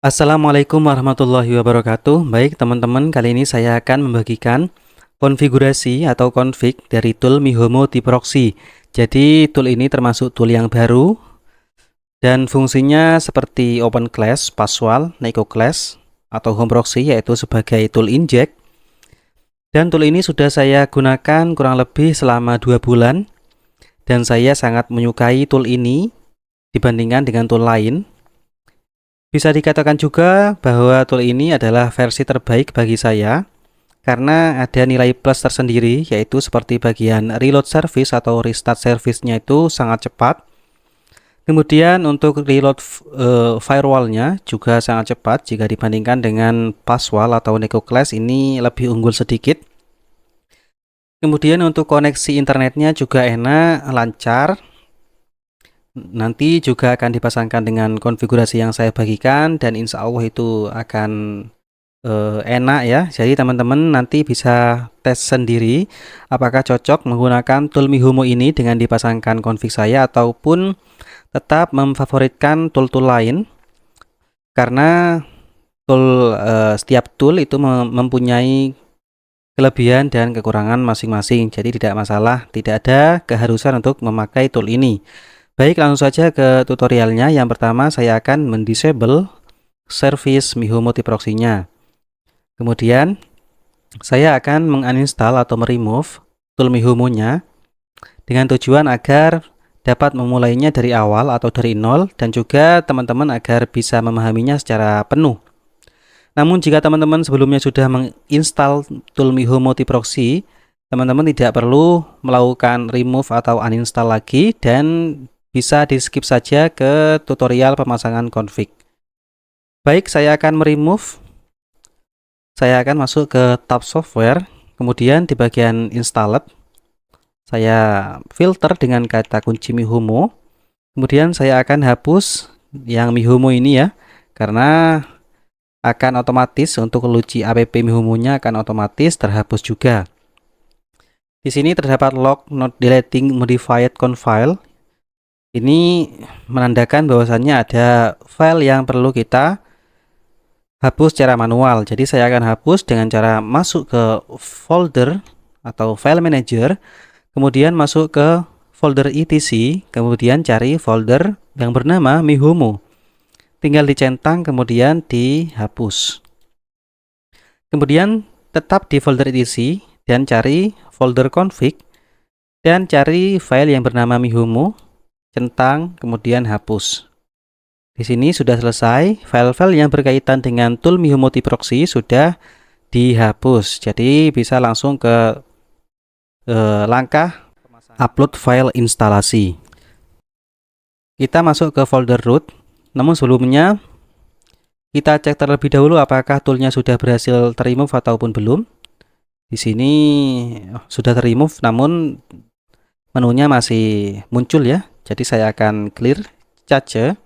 Assalamualaikum warahmatullahi wabarakatuh. Baik teman-teman, kali ini saya akan membagikan konfigurasi atau config dari tool Mihomo T-Proxy. Jadi tool ini termasuk tool yang baru dan fungsinya seperti Open Class, Passwall, Neko Class, atau Home Proxy yaitu sebagai tool inject. Dan tool ini sudah saya gunakan kurang lebih selama 2 bulan dan saya sangat menyukai tool ini dibandingkan dengan tool lain. Bisa dikatakan juga bahwa tool ini adalah versi terbaik bagi saya karena ada nilai plus tersendiri, yaitu seperti bagian reload service atau restart service-nya itu sangat cepat. Kemudian untuk reload firewall-nya juga sangat cepat jika dibandingkan dengan Passwall atau Neko Class, ini lebih unggul sedikit. Kemudian untuk koneksi internetnya juga enak, lancar. Nanti juga akan dipasangkan dengan konfigurasi yang saya bagikan dan insya Allah itu akan enak ya. Jadi teman-teman nanti bisa tes sendiri apakah cocok menggunakan tool Mihomo ini dengan dipasangkan config saya ataupun tetap memfavoritkan tool-tool lain, karena setiap tool itu mempunyai kelebihan dan kekurangan masing-masing. Jadi tidak masalah, tidak ada keharusan untuk memakai tool ini. Baik, langsung saja ke tutorialnya. Yang pertama saya akan mendisable service Mihomo T-Proxy-nya. Kemudian saya akan menguninstall atau meremove tool Mihomo-nya dengan tujuan agar dapat memulainya dari awal atau dari nol, dan juga teman-teman agar bisa memahaminya secara penuh. Namun jika teman-teman sebelumnya sudah menginstal tool Mihomo T-Proxy, teman-teman tidak perlu melakukan remove atau uninstall lagi dan bisa di skip saja ke tutorial pemasangan config. Baik, saya akan meremove. Saya akan masuk ke tab software, kemudian di bagian installed saya filter dengan kata kunci Mihomo. Kemudian saya akan hapus yang Mihomo ini ya, karena akan otomatis untuk kunci app Mihomo-nya akan otomatis terhapus juga. Di sini terdapat log not deleting modified conf file. Ini menandakan bahwasannya ada file yang perlu kita hapus secara manual. Jadi saya akan hapus dengan cara masuk ke folder atau file manager, kemudian masuk ke folder etc, kemudian cari folder yang bernama Mihomo. Tinggal dicentang kemudian dihapus. Kemudian tetap di folder etc dan cari folder config dan cari file yang bernama Mihomo, centang kemudian hapus. Di sini sudah selesai, file-file yang berkaitan dengan tool Mihomo T-Proxy sudah dihapus. Jadi bisa langsung ke langkah upload file instalasi. Kita masuk ke folder root, namun sebelumnya kita cek terlebih dahulu apakah toolnya sudah berhasil terremove ataupun belum. Di sini sudah terremove, namun menunya masih muncul ya. Jadi saya akan clear cache.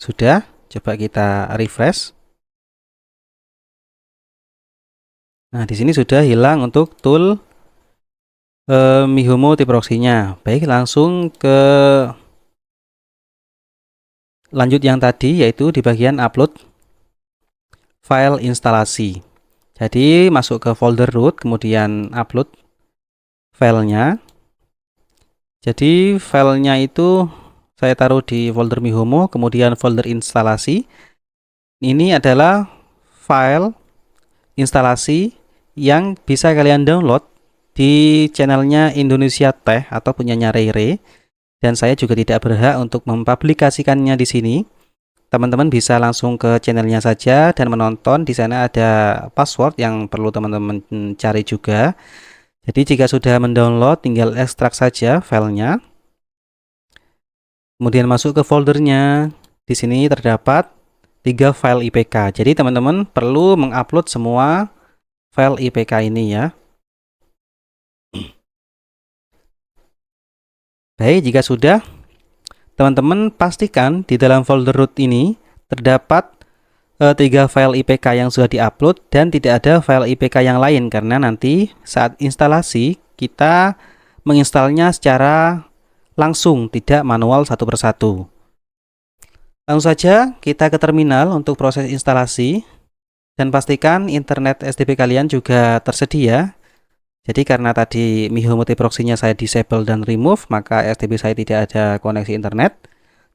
Sudah, coba kita refresh. Nah, di sini sudah hilang untuk tool Mihomo T-Proxy-nya. Baik, langsung ke lanjut yang tadi, yaitu di bagian upload file instalasi. Jadi masuk ke folder root, kemudian upload filenya. Jadi filenya itu saya taruh di folder Mihomo, kemudian folder instalasi. Ini adalah file instalasi yang bisa kalian download di channelnya Indonesia Tech atau punyanya Rere, dan saya juga tidak berhak untuk mempublikasikannya di sini. Teman-teman bisa langsung ke channelnya saja dan menonton. Di sana ada password yang perlu teman-teman cari juga. Jadi jika sudah mendownload, tinggal ekstrak saja filenya. Kemudian masuk ke foldernya. Di sini terdapat 3 file IPK. Jadi teman-teman perlu mengupload semua file IPK ini ya. Baik, jika sudah, teman-teman pastikan di dalam folder root ini terdapat 3 file IPK yang sudah diupload dan tidak ada file IPK yang lain, karena nanti saat instalasi kita menginstalnya secara langsung, tidak manual satu persatu. Langsung saja kita ke terminal untuk proses instalasi dan pastikan internet SDP kalian juga tersedia. Jadi karena tadi Miho multiproxy-nya saya disable dan remove, maka SDP saya tidak ada koneksi internet.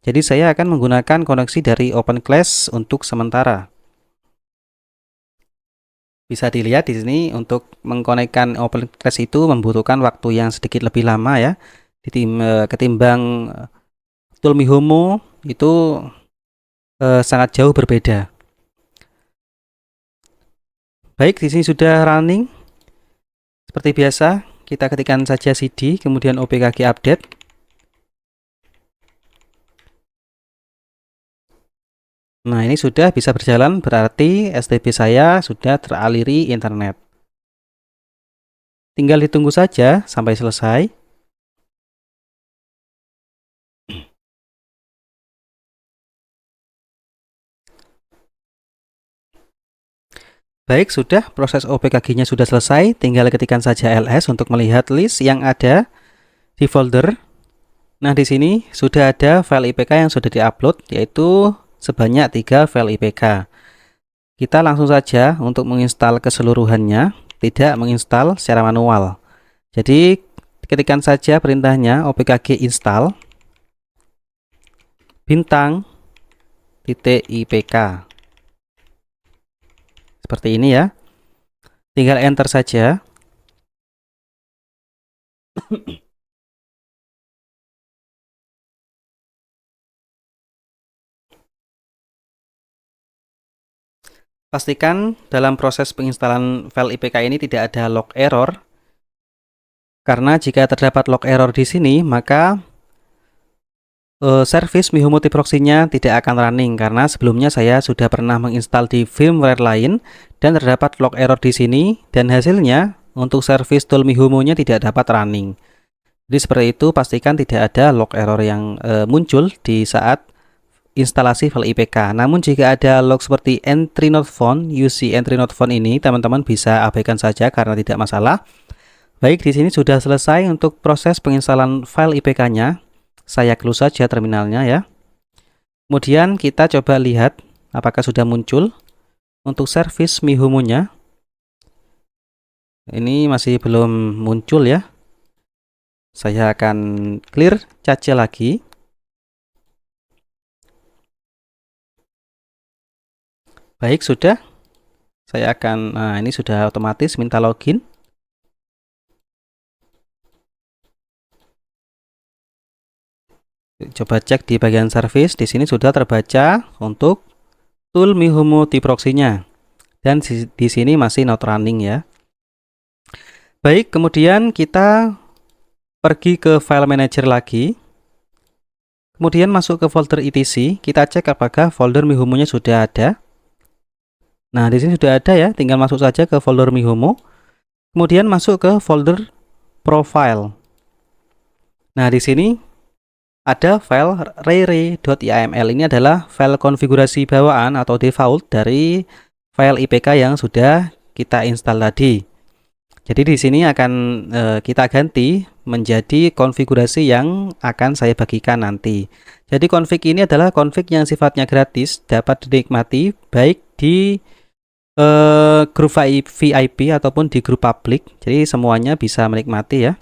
Jadi saya akan menggunakan koneksi dari OpenClass untuk sementara. Bisa dilihat di sini untuk mengkonekkan OpenClass itu membutuhkan waktu yang sedikit lebih lama ya. Ketimbang tool Mihomo itu sangat jauh berbeda. Baik, di sini sudah running. Seperti biasa, kita ketikkan saja cd, kemudian opkg update. Nah, ini sudah bisa berjalan, berarti STB saya sudah teraliri internet. Tinggal ditunggu saja sampai selesai. Baik, sudah proses OPKG-nya sudah selesai, tinggal ketikkan saja ls untuk melihat list yang ada di folder. Nah, di sini sudah ada file IPK yang sudah diupload, yaitu sebanyak 3 file IPK. Kita langsung saja untuk menginstal keseluruhannya, tidak menginstal secara manual. Jadi, ketikkan saja perintahnya opkg install bintang .ipk. Seperti ini ya. Tinggal enter saja. Pastikan dalam proses penginstalan file IPK ini tidak ada log error. Karena jika terdapat log error di sini, maka service Miho multiproxy-nya tidak akan running karena sebelumnya saya sudah pernah menginstal di firmware lain dan terdapat log error di sini dan hasilnya untuk service tool Mihomo-nya tidak dapat running. Jadi seperti itu, pastikan tidak ada log error yang muncul di saat instalasi file IPK. Namun jika ada log seperti entry not found, UC entry not found ini teman-teman bisa abaikan saja karena tidak masalah. Baik, di sini sudah selesai untuk proses penginstalan file IPK-nya. Saya close saja terminalnya ya. Kemudian kita coba lihat apakah sudah muncul untuk service Mihomo-nya. Ini masih belum muncul ya. Saya akan clear cache lagi. Baik, sudah. Saya akan, nah ini sudah otomatis minta login. Coba cek di bagian service, di sini sudah terbaca untuk tool Mihomo multiproxy-nya. Dan di sini masih not running ya. Baik, kemudian kita pergi ke file manager lagi. Kemudian masuk ke folder etc, kita cek apakah folder Mihomo-nya sudah ada. Nah, di sini sudah ada ya, tinggal masuk saja ke folder Mihomo. Kemudian masuk ke folder profile. Nah, di sini ada file rere.iml. Ini adalah file konfigurasi bawaan atau default dari file IPK yang sudah kita install tadi. Jadi di sini akan kita ganti menjadi konfigurasi yang akan saya bagikan nanti. Jadi config ini adalah config yang sifatnya gratis, dapat dinikmati baik di grup VIP ataupun di grup publik. Jadi semuanya bisa menikmati ya.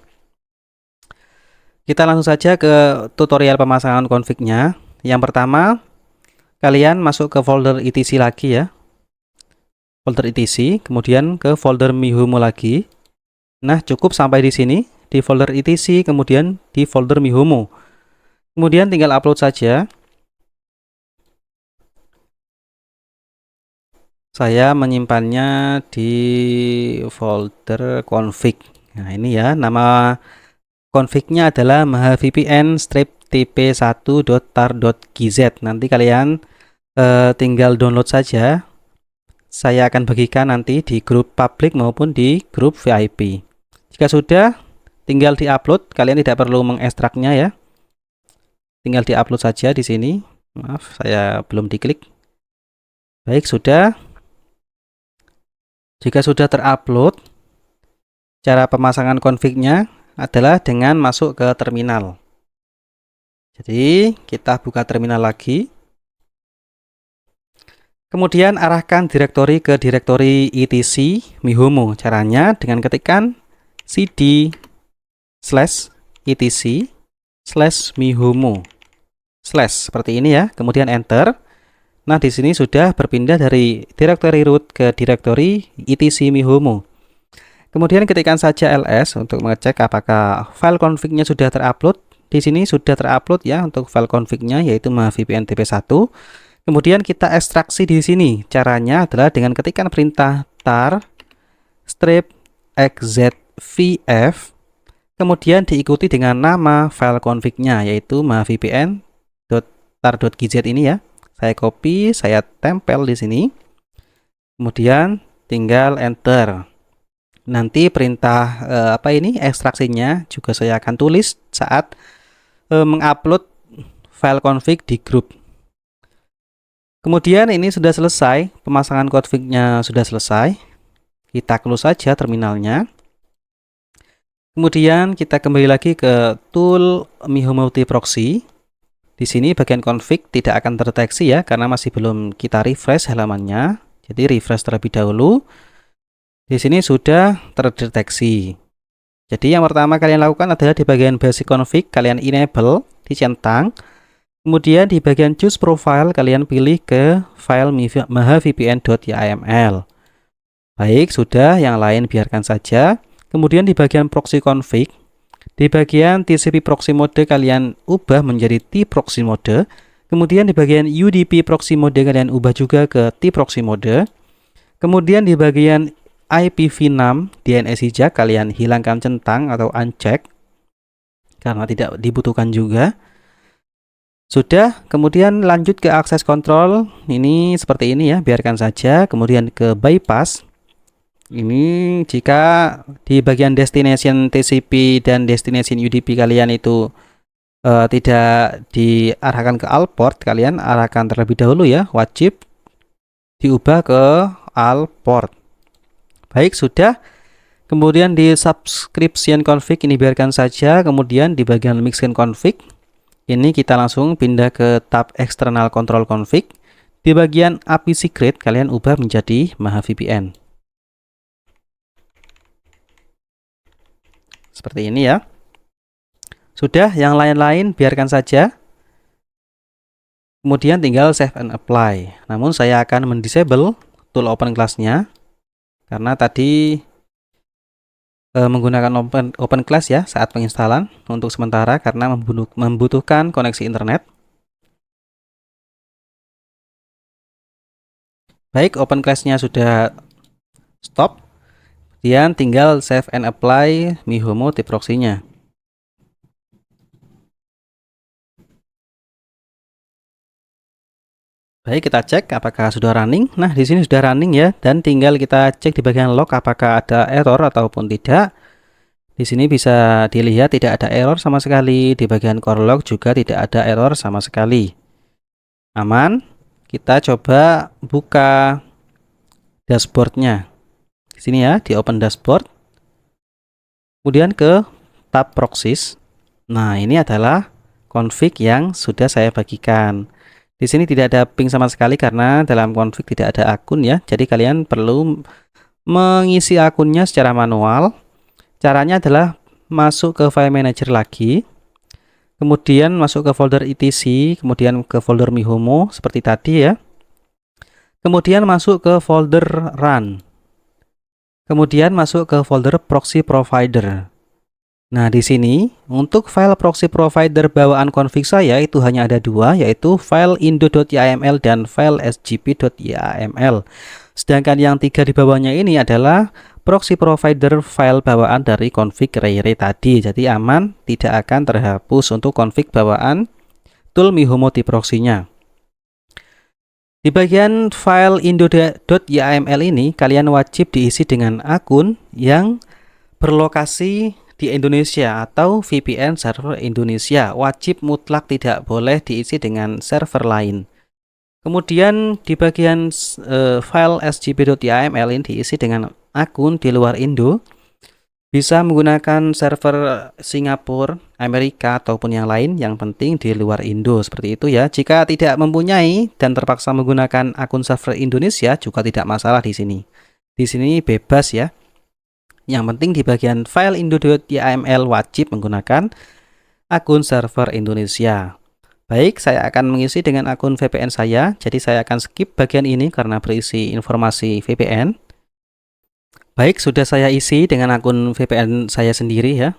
Kita langsung saja ke tutorial pemasangan config-nya. Yang pertama, kalian masuk ke folder etc lagi ya. Folder etc, kemudian ke folder Mihomo lagi. Nah, cukup sampai di sini, di folder etc, kemudian di folder Mihomo. Kemudian tinggal upload saja. Saya menyimpannya di folder config. Nah, ini ya, nama config-nya adalah mahavpn-tp1.tar.gz. Nanti kalian tinggal download saja. Saya akan bagikan nanti di grup publik maupun di grup VIP. Jika sudah, tinggal diupload. Kalian tidak perlu mengekstraknya ya. Tinggal diupload saja di sini. Maaf, saya belum diklik. Baik, sudah. Jika sudah terupload, cara pemasangan config-nya adalah dengan masuk ke terminal. Jadi kita buka terminal lagi. Kemudian arahkan direktori ke direktori etc mihomo. Caranya dengan ketikkan cd /etc/mihomo/ seperti ini ya. Kemudian enter. Nah, di sini sudah berpindah dari direktori root ke direktori etc mihomo. Kemudian ketikkan saja ls untuk mengecek apakah file config-nya sudah terupload. Di sini sudah terupload ya untuk file config-nya, yaitu VPN TP1. Kemudian kita ekstraksi di sini. Caranya adalah dengan ketikkan perintah tar strip xzvf, kemudian diikuti dengan nama file config-nya, yaitu vpn.tar.gz ini ya. Saya copy, saya tempel di sini. Kemudian tinggal enter. Nanti perintah ekstraksinya juga saya akan tulis saat mengupload file config di grup. Kemudian ini sudah selesai, pemasangan config-nya sudah selesai. Kita close saja terminalnya. Kemudian kita kembali lagi ke tool mihomo proxy. Di sini bagian config tidak akan terdeteksi ya, karena masih belum kita refresh halamannya. Jadi refresh terlebih dahulu. Di sini sudah terdeteksi. Jadi yang pertama kalian lakukan adalah di bagian basic config kalian enable, dicentang. Kemudian di bagian choose profile kalian pilih ke file mahavpn.yml. Baik, sudah, yang lain biarkan saja. Kemudian di bagian proxy config, di bagian TCP proxy mode kalian ubah menjadi T-proxy mode. Kemudian di bagian UDP proxy mode kalian ubah juga ke T-proxy mode. Kemudian di bagian IPv6 DNS hijack kalian hilangkan centang atau uncheck karena tidak dibutuhkan juga. Sudah, kemudian lanjut ke akses control. Ini seperti ini ya, biarkan saja. Kemudian ke bypass. Ini jika di bagian destination TCP dan destination UDP kalian itu tidak diarahkan ke all port, kalian arahkan terlebih dahulu ya, wajib diubah ke all port. Baik, sudah. Kemudian di subscription config ini biarkan saja. Kemudian di bagian mixin config ini kita langsung pindah ke tab external control config. Di bagian API secret kalian ubah menjadi mahavpn. Seperti ini ya. Sudah, yang lain-lain biarkan saja. Kemudian tinggal save and apply. Namun saya akan mendisable tool open class-nya karena tadi menggunakan open class ya saat penginstalan untuk sementara karena membutuhkan koneksi internet. Baik, open class-nya sudah stop. Kemudian tinggal save and apply mihomo proxy-nya. Baik, kita cek apakah sudah running. Nah, di sini sudah running ya, dan tinggal kita cek di bagian log apakah ada error ataupun tidak. Di sini bisa dilihat tidak ada error sama sekali. Di bagian core log juga tidak ada error sama sekali. Aman. Kita coba buka dashboardnya. Di sini ya, di open dashboard. Kemudian ke tab proxies. Nah, ini adalah config yang sudah saya bagikan. Di sini tidak ada ping sama sekali karena dalam config tidak ada akun ya. Jadi kalian perlu mengisi akunnya secara manual. Caranya adalah masuk ke file manager lagi. Kemudian masuk ke folder etc, kemudian ke folder mihomo seperti tadi ya. Kemudian masuk ke folder run. Kemudian masuk ke folder proxy provider. Nah, di sini untuk file proxy provider bawaan config saya itu hanya ada dua, yaitu file indo.yml dan file sgp.yml. Sedangkan yang tiga di bawahnya ini adalah proxy provider file bawaan dari config Rayre tadi. Jadi aman, tidak akan terhapus untuk config bawaan tool mihomo proxy-nya. Di bagian file indo.yml ini kalian wajib diisi dengan akun yang berlokasi di Indonesia atau VPN server Indonesia. Wajib mutlak tidak boleh diisi dengan server lain. Kemudian di bagian file sgp.yml ini diisi dengan akun di luar Indo. Bisa menggunakan server Singapura, Amerika, ataupun yang lain, yang penting di luar Indo, seperti itu ya. Jika tidak mempunyai dan terpaksa menggunakan akun server Indonesia juga tidak masalah di sini. Di sini bebas ya. Yang penting di bagian file indo.yml wajib menggunakan akun server Indonesia. Baik, saya akan mengisi dengan akun VPN saya. Jadi saya akan skip bagian ini karena berisi informasi VPN. Baik, sudah saya isi dengan akun VPN saya sendiri ya.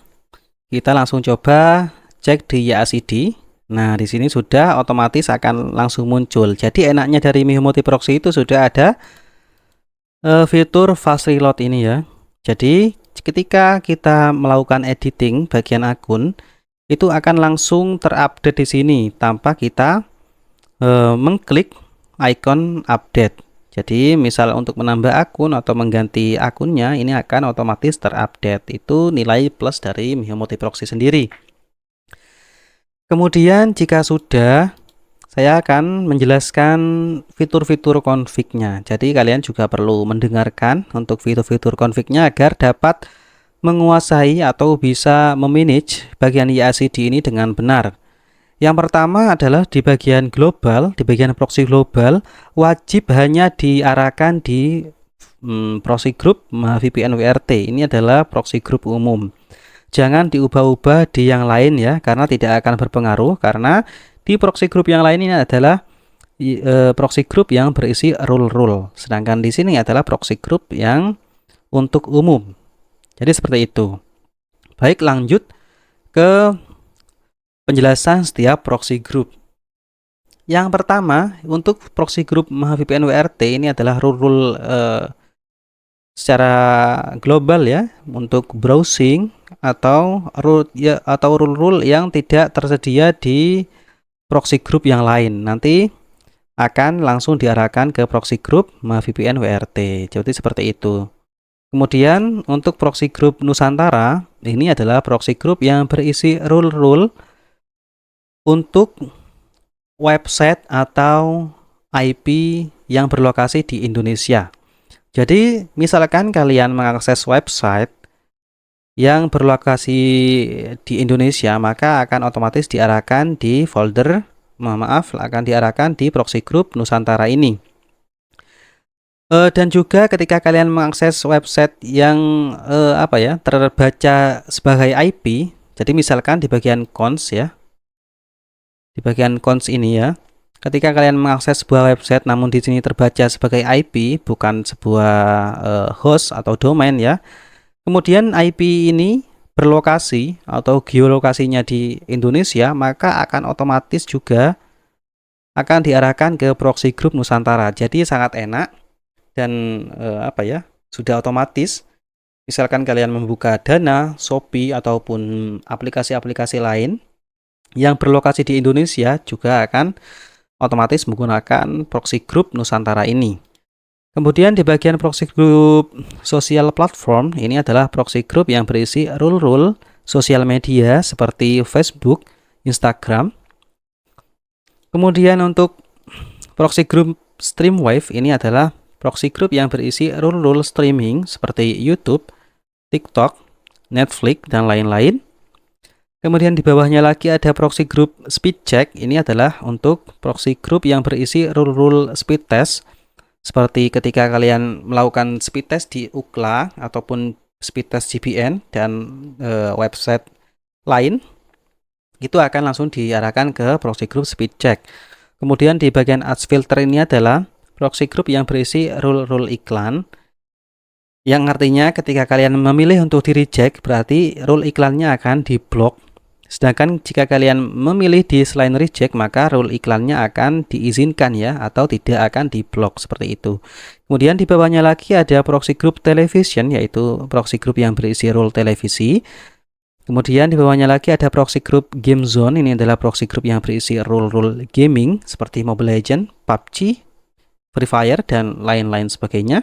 Kita langsung coba cek di YACD. Nah, di sini sudah otomatis akan langsung muncul. Jadi enaknya dari Miho Multi Proxy itu sudah ada fitur fast reload ini ya. Jadi ketika kita melakukan editing bagian akun, itu akan langsung terupdate di sini tanpa kita mengklik icon update. Jadi misal untuk menambah akun atau mengganti akunnya, ini akan otomatis terupdate. Itu nilai plus dari Miho Multi Proxy sendiri. Kemudian jika sudah, saya akan menjelaskan fitur-fitur config-nya. Jadi kalian juga perlu mendengarkan untuk fitur-fitur config-nya agar dapat menguasai atau bisa memanage bagian YACD ini dengan benar. Yang pertama adalah di bagian global, di bagian proxy global, wajib hanya diarahkan di proxy group VPN WRT. Ini adalah proxy group umum. Jangan diubah-ubah di yang lain ya, karena tidak akan berpengaruh. Karena di proxy group yang lain ini adalah proxy group yang berisi rule-rule. Sedangkan di sini adalah proxy group yang untuk umum. Jadi seperti itu. Baik, lanjut ke penjelasan setiap proxy group. Yang pertama, untuk proxy group VPN WRT ini adalah rule-rule secara global ya, untuk browsing atau rule-rule yang tidak tersedia di proxy group yang lain. Nanti akan langsung diarahkan ke proxy group VPN WRT. Jadi seperti itu. Kemudian untuk proxy group Nusantara, ini adalah proxy group yang berisi rule-rule untuk website atau IP yang berlokasi di Indonesia. Jadi misalkan kalian mengakses website yang berlokasi di Indonesia, maka akan otomatis diarahkan di folder, akan diarahkan di proxy group Nusantara ini. Dan juga ketika kalian mengakses website yang terbaca sebagai IP, jadi misalkan di bagian cons ya, di bagian cons ini ya, ketika kalian mengakses sebuah website namun di sini terbaca sebagai IP bukan sebuah host atau domain ya, kemudian IP ini berlokasi atau geolokasinya di Indonesia, maka akan otomatis juga akan diarahkan ke proxy group Nusantara. Jadi sangat enak dan sudah otomatis. Misalkan kalian membuka Dana, Shopee ataupun aplikasi-aplikasi lain yang berlokasi di Indonesia juga akan otomatis menggunakan proxy group Nusantara ini. Kemudian di bagian proxy group social platform, ini adalah proxy group yang berisi rule-rule sosial media seperti Facebook, Instagram. Kemudian untuk proxy group Streamwave, ini adalah proxy group yang berisi rule-rule streaming seperti YouTube, TikTok, Netflix, dan lain-lain. Kemudian di bawahnya lagi ada proxy group SpeedCheck. Ini adalah untuk proxy group yang berisi rule-rule speed test. Seperti ketika kalian melakukan speed test di Ookla ataupun speed test GBN dan website lain, itu akan langsung diarahkan ke proxy group SpeedCheck. Kemudian di bagian ads filter ini adalah proxy group yang berisi rule-rule iklan, yang artinya ketika kalian memilih untuk di reject, berarti rule iklannya akan diblok. Sedangkan jika kalian memilih di selain reject, maka rule iklannya akan diizinkan ya, atau tidak akan diblok, seperti itu. Kemudian di bawahnya lagi ada proxy group television, yaitu proxy group yang berisi rule televisi. Kemudian di bawahnya lagi ada proxy group game zone. Ini adalah proxy group yang berisi rule-rule gaming seperti Mobile Legends, PUBG, Free Fire, dan lain-lain sebagainya.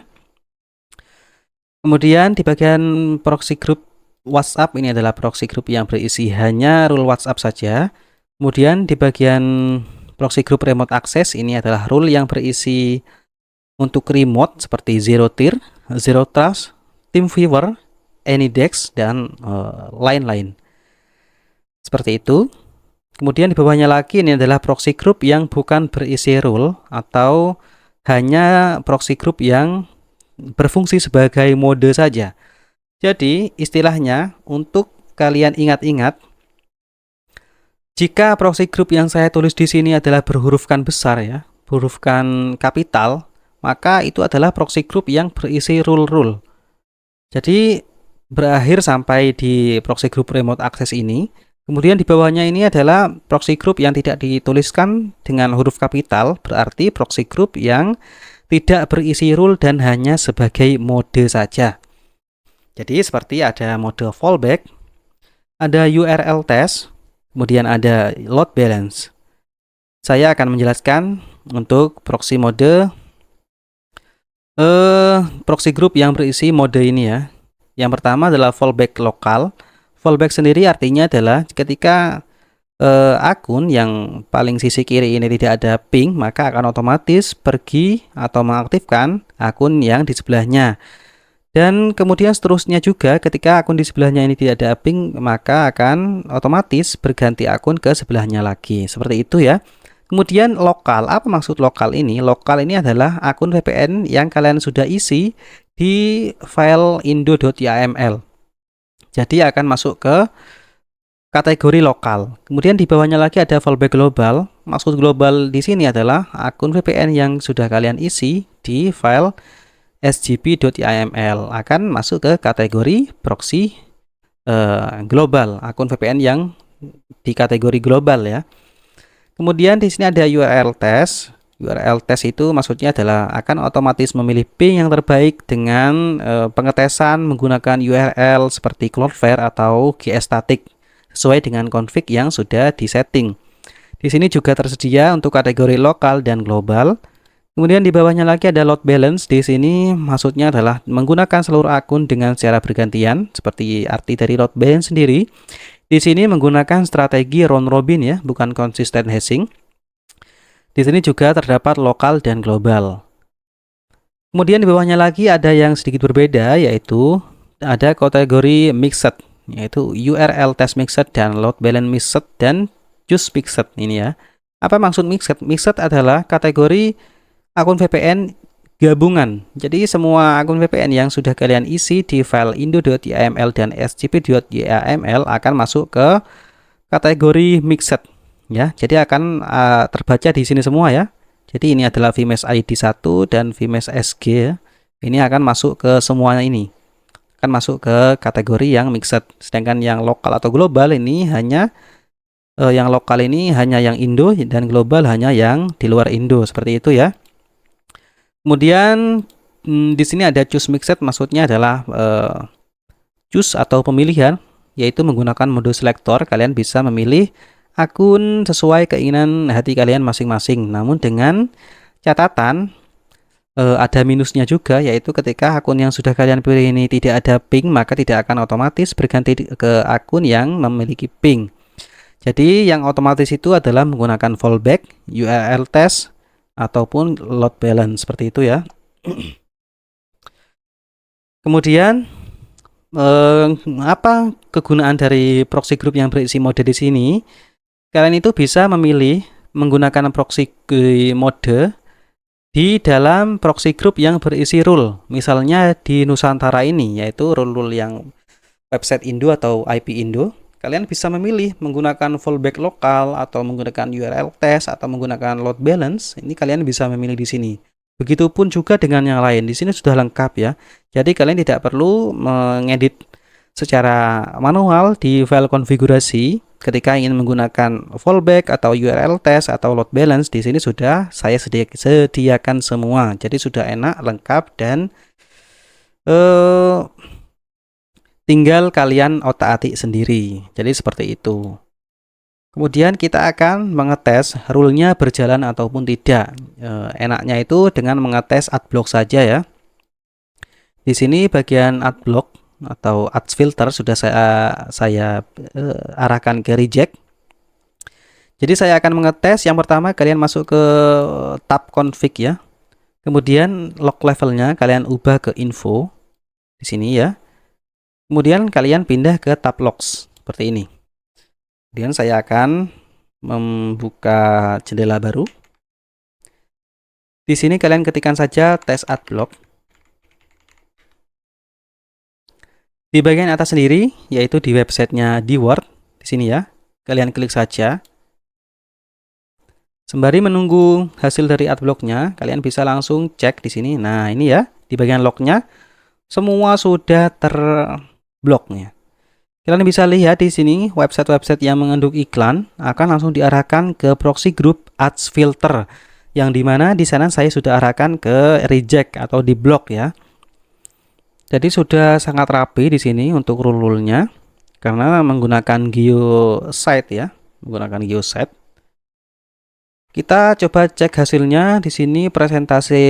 Kemudian di bagian proxy group WhatsApp, ini adalah proxy group yang berisi hanya rule WhatsApp saja. Kemudian di bagian proxy group remote access, ini adalah rule yang berisi untuk remote seperti Zero Tier, Zero Trust, TeamViewer, AnyDesk dan lain-lain. Seperti itu. Kemudian di bawahnya lagi ini adalah proxy group yang bukan berisi role atau hanya proxy group yang berfungsi sebagai mode saja. Jadi istilahnya untuk kalian ingat-ingat, jika proxy group yang saya tulis di sini adalah berhurufkan besar ya, berhurufkan kapital, maka itu adalah proxy group yang berisi rule-rule. Jadi berakhir sampai di proxy group remote access ini. Kemudian di bawahnya ini adalah proxy group yang tidak dituliskan dengan huruf kapital, berarti proxy group yang tidak berisi rule dan hanya sebagai mode saja. Jadi seperti ada mode fallback, ada URL test, kemudian ada load balance. Saya akan menjelaskan untuk proxy mode proxy group yang berisi mode ini ya. Yang pertama adalah fallback lokal. Fallback sendiri artinya adalah ketika akun yang paling sisi kiri ini tidak ada ping, maka akan otomatis pergi atau mengaktifkan akun yang di sebelahnya. Dan kemudian seterusnya juga ketika akun di sebelahnya ini tidak ada ping, maka akan otomatis berganti akun ke sebelahnya lagi. Seperti itu ya. Kemudian lokal, apa maksud lokal ini? Lokal ini adalah akun VPN yang kalian sudah isi di file indo.yml. Jadi akan masuk ke kategori lokal. Kemudian di bawahnya lagi ada fallback global. Maksud global di sini adalah akun VPN yang sudah kalian isi di file sgp.yml akan masuk ke kategori proxy global, akun VPN yang di kategori global ya. Kemudian di sini ada URL test. URL test itu maksudnya adalah akan otomatis memilih ping yang terbaik dengan pengetesan menggunakan URL seperti Cloudflare atau GStatic sesuai dengan config yang sudah disetting. Di sini juga tersedia untuk kategori lokal dan global. Kemudian di bawahnya lagi ada load balance. Di sini maksudnya adalah menggunakan seluruh akun dengan secara bergantian, seperti arti dari load balance sendiri. Di sini menggunakan strategi round robin ya, bukan consistent hashing. Di sini juga terdapat lokal dan global. Kemudian di bawahnya lagi ada yang sedikit berbeda, yaitu ada kategori mixed, yaitu URL test mixed dan load balance mixed dan choose mixed ini ya. Apa maksud mixed? Mixed adalah kategori akun VPN gabungan. Jadi semua akun VPN yang sudah kalian isi di file indo.yml dan sgp.yml akan masuk ke kategori mixed. Ya, jadi akan terbaca di sini semua ya. Jadi ini adalah vMesh ID 1 dan vMesh SG ya. Ini akan masuk ke semuanya ini. Akan masuk ke kategori yang mixed. Sedangkan yang lokal atau global ini hanya yang lokal ini hanya yang Indo dan global hanya yang di luar Indo. Seperti itu ya. Kemudian di sini ada choose mixed, maksudnya adalah choose atau pemilihan, yaitu menggunakan mode selector. Kalian bisa memilih akun sesuai keinginan hati kalian masing-masing. Namun dengan catatan ada minusnya juga, yaitu ketika akun yang sudah kalian pilih ini tidak ada ping, maka tidak akan otomatis berganti ke akun yang memiliki ping. Jadi yang otomatis itu adalah menggunakan fallback, URL test, ataupun load balance seperti itu ya. Kemudian apa kegunaan dari proxy group yang berisi mode di sini? Kalian itu bisa memilih menggunakan proxy mode di dalam proxy group yang berisi rule. Misalnya di Nusantara ini, yaitu rule-rule yang website Indo atau IP Indo. Kalian bisa memilih menggunakan fallback lokal atau menggunakan URL test atau menggunakan load balance. Ini kalian bisa memilih di sini. Begitupun juga dengan yang lain. Di sini sudah lengkap ya. Jadi kalian tidak perlu mengedit secara manual di file konfigurasi. Ketika ingin menggunakan fallback atau URL test atau load balance, di sini sudah saya sediakan semua. Jadi sudah enak, lengkap, dan tinggal kalian otak-atik sendiri. Jadi seperti itu. Kemudian kita akan mengetes rule-nya berjalan ataupun tidak. Enaknya itu dengan mengetes adblock saja ya. Di sini bagian adblock atau ads filter sudah saya arahkan ke reject. Jadi saya akan mengetes. Yang pertama kalian masuk ke tab config ya. Kemudian log levelnya kalian ubah ke info di sini ya. Kemudian kalian pindah ke tab logs seperti ini. Kemudian saya akan membuka jendela baru. Di sini kalian ketikkan saja tes adblock. Di bagian atas sendiri, yaitu di websitenya DWord, di sini ya, kalian klik saja. Sembari menunggu hasil dari adblocknya, kalian bisa langsung cek di sini. Nah, ini ya, di bagian lognya, semua sudah terbloknya. Kalian bisa lihat di sini, website-website yang mengandung iklan akan langsung diarahkan ke proxy group ads filter, yang dimana di sana saya sudah arahkan ke reject atau di block ya. Jadi sudah sangat rapi di sini untuk rule-nya karena menggunakan geosite ya, menggunakan geosite. Kita coba cek hasilnya di sini, presentasi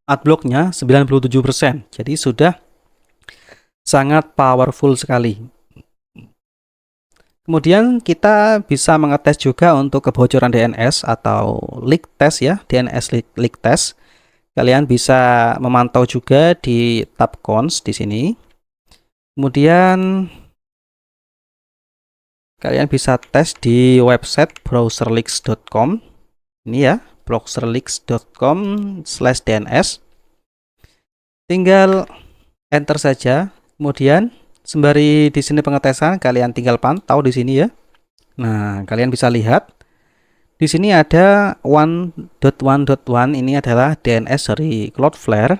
adblocknya 97%. Jadi sudah sangat powerful sekali. Kemudian kita bisa mengetes juga untuk kebocoran DNS atau leak test ya, DNS leak test. Kalian bisa memantau juga di tab cons di sini. Kemudian kalian bisa tes di website browserleaks.com. Ini ya, browserleaks.com/DNS. Tinggal enter saja. Kemudian sembari di sini pengetesan, kalian tinggal pantau di sini ya. Nah, kalian bisa lihat di sini ada 1.1.1, ini adalah DNS dari Cloudflare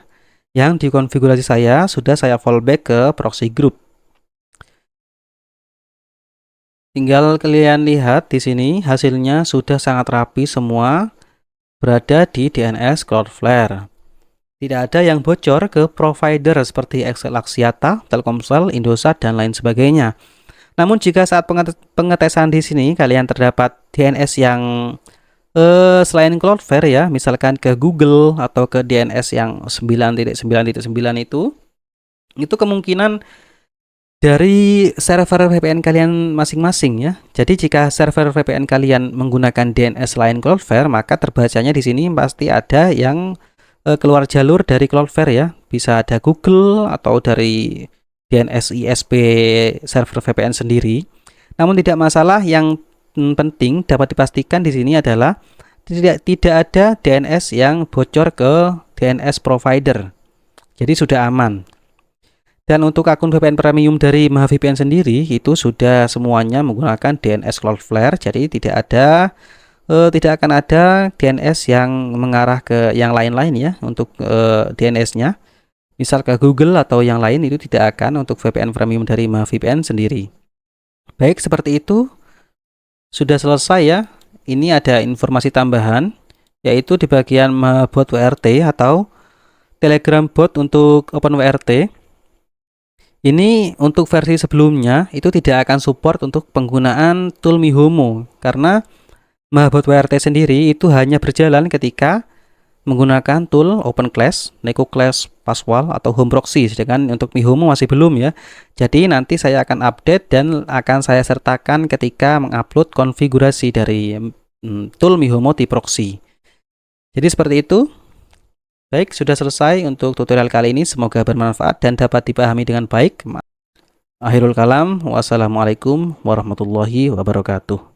yang dikonfigurasi sudah saya fallback ke proxy group. Tinggal kalian lihat di sini hasilnya sudah sangat rapi semua berada di DNS Cloudflare. Tidak ada yang bocor ke provider seperti Axiata, Telkomsel, Indosat dan lain sebagainya. Namun jika saat pengetesan di sini kalian terdapat DNS yang selain Cloudflare ya, misalkan ke Google atau ke DNS yang 9.9.9 itu kemungkinan dari server VPN kalian masing-masing ya. Jadi jika server VPN kalian menggunakan DNS selain Cloudflare, maka terbacanya di sini pasti ada yang keluar jalur dari Cloudflare ya. Bisa ada Google atau dari DNS ISP server VPN sendiri. Namun tidak masalah, yang penting dapat dipastikan di sini adalah tidak ada DNS yang bocor ke DNS provider. Jadi sudah aman. Dan untuk akun VPN premium dari MahaVPN sendiri itu sudah semuanya menggunakan DNS Cloudflare. Jadi tidak akan ada DNS yang mengarah ke yang lain-lain ya untuk DNS-nya. Misal ke Google atau yang lain, itu tidak akan untuk VPN premium dari MahaVPN sendiri. Baik, seperti itu. Sudah selesai ya. Ini ada informasi tambahan, yaitu di bagian bot WRT atau Telegram bot untuk OpenWRT. Ini untuk versi sebelumnya itu tidak akan support untuk penggunaan tool Mihomo, karena bot WRT sendiri itu hanya berjalan ketika menggunakan tool OpenClass, NekoClass, Paswal atau Home Proxy, sedangkan untuk Mihomo masih belum ya. Jadi nanti saya akan update dan akan saya sertakan ketika mengupload konfigurasi dari tool Mihomo di proxy. Jadi seperti itu. Baik, sudah selesai untuk tutorial kali ini. Semoga bermanfaat dan dapat dipahami dengan baik. Akhirul kalam, wassalamualaikum warahmatullahi wabarakatuh.